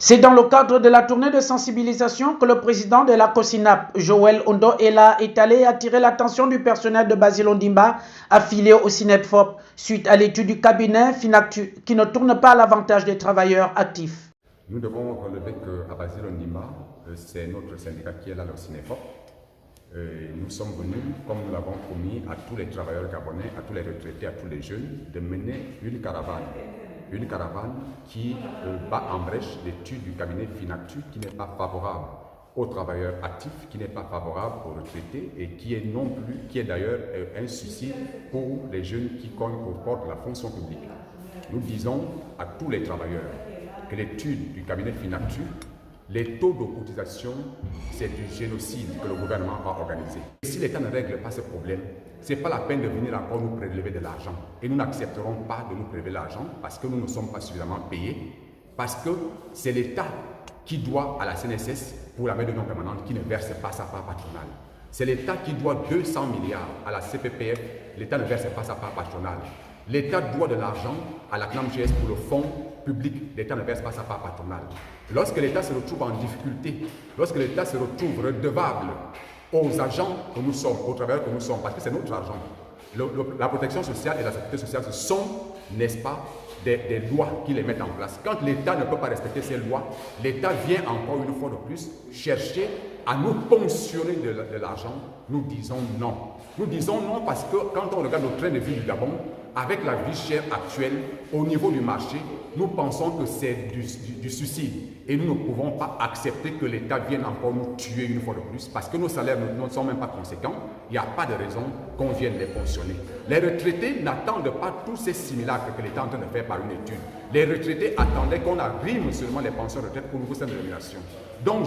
C'est dans le cadre de la tournée de sensibilisation que le président de la COSINAP, Joël Ondo Ella, est allé attirer l'attention du personnel de Basile Ondimba, affilié au CINEPFOP, suite à l'étude du cabinet Finactu, qui ne tourne pas à l'avantage des travailleurs actifs. Nous devons relever qu'à Basile Ondimba, c'est notre syndicat qui est là, le CINEPFOP. Nous sommes venus, comme nous l'avons promis à tous les travailleurs gabonais, à tous les retraités, à tous les jeunes, de mener une caravane qui bat en brèche l'étude du cabinet Finactu, qui n'est pas favorable aux travailleurs actifs, qui n'est pas favorable aux retraités et qui est d'ailleurs un souci pour les jeunes qui cognent au corps de la fonction publique. Nous disons à tous les travailleurs que l'étude du cabinet Finactu, les taux de cotisation, c'est du génocide que le gouvernement a organisé. Si l'État ne règle pas ce problème, ce n'est pas la peine de venir encore nous prélever de l'argent. Et nous n'accepterons pas de nous prélever l'argent parce que nous ne sommes pas suffisamment payés, parce que c'est l'État qui doit à la CNSS, pour la main de non permanente, qui ne verse pas sa part patronale. C'est l'État qui doit 200 milliards à la CPPF, l'État ne verse pas sa part patronale. L'État doit de l'argent à la CNAMGS pour le fonds public, l'État ne verse pas sa part patronale. Lorsque l'État se retrouve en difficulté, lorsque l'État se retrouve redevable aux agents que nous sommes, aux travailleurs que nous sommes, parce que c'est notre argent, la protection sociale et la sécurité sociale, ce sont, n'est-ce pas, des lois qui les mettent en place. Quand l'État ne peut pas respecter ces lois, l'État vient encore une fois de plus chercher à nous ponctionner de l'argent. Nous disons non. Nous disons non parce que quand on regarde le train de vie du Gabon, avec la vie chère actuelle, au niveau du marché, nous pensons que c'est du suicide. Et nous ne pouvons pas accepter que l'État vienne encore nous tuer une fois de plus parce que nos salaires ne sont même pas conséquents. Il n'y a pas de raison qu'on vienne les pensionner. Les retraités n'attendent pas tous ces simulacres que l'État est en train de faire par une étude. Les retraités attendaient qu'on arrive seulement les pensions de retraite pour nouveau système de rémunération. Donc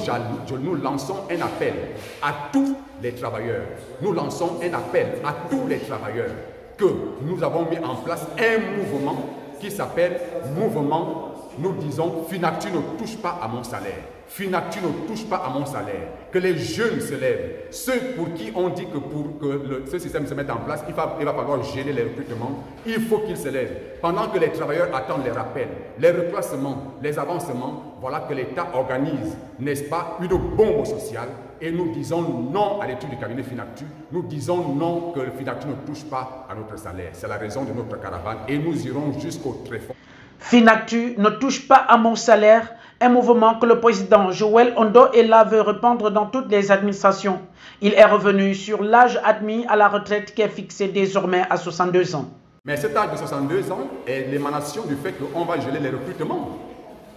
nous lançons un appel à tous les travailleurs. Nous lançons un appel à tous les travailleurs que nous avons mis en place un mouvement qui s'appelle mouvement, nous disons, Finactu ne touche pas à mon salaire. Finactu ne touche pas à mon salaire. Que les jeunes se lèvent. Ceux pour qui on dit que pour que ce système se mette en place, il va falloir gérer les recrutements. Il faut qu'ils se lèvent. Pendant que les travailleurs attendent les rappels, les reclassements, les avancements, voilà que l'État organise, n'est-ce pas, une bombe sociale. Et nous disons non à l'étude du cabinet Finactu. Nous disons non que le Finactu ne touche pas à notre salaire. C'est la raison de notre caravane et nous irons jusqu'au tréfonds. Finactu ne touche pas à mon salaire, un mouvement que le président Joël Ondo Ella veut répandre dans toutes les administrations. Il est revenu sur l'âge admis à la retraite qui est fixé désormais à 62 ans. Mais cet âge de 62 ans est l'émanation du fait qu'on va geler les recrutements.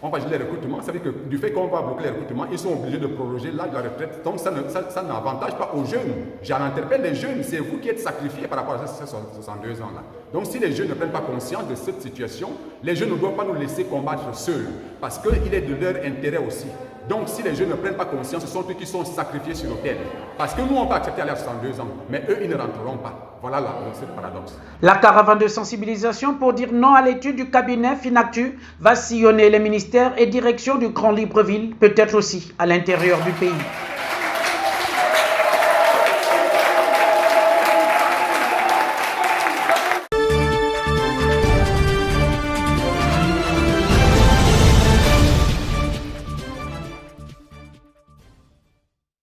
On va geler les recrutements, ça veut dire que du fait qu'on va bloquer les recrutements, ils sont obligés de prolonger l'âge de la retraite. Donc ça n'avantage pas aux jeunes. J'en interpelle les jeunes, c'est vous qui êtes sacrifiés par rapport à ces 62 ans-là. Donc si les jeunes ne prennent pas conscience de cette situation, les jeunes ne doivent pas nous laisser combattre seuls, parce qu'il est de leur intérêt aussi. Donc si les jeunes ne prennent pas conscience, ce sont eux qui sont sacrifiés sur l'autel. Parce que nous, on peut accepter à l'âge de 62 ans, mais eux, ils ne rentreront pas. Voilà ce paradoxe. La caravane de sensibilisation pour dire non à l'étude du cabinet Finactu va sillonner les ministères et directions du Grand Libreville, peut-être aussi à l'intérieur du pays.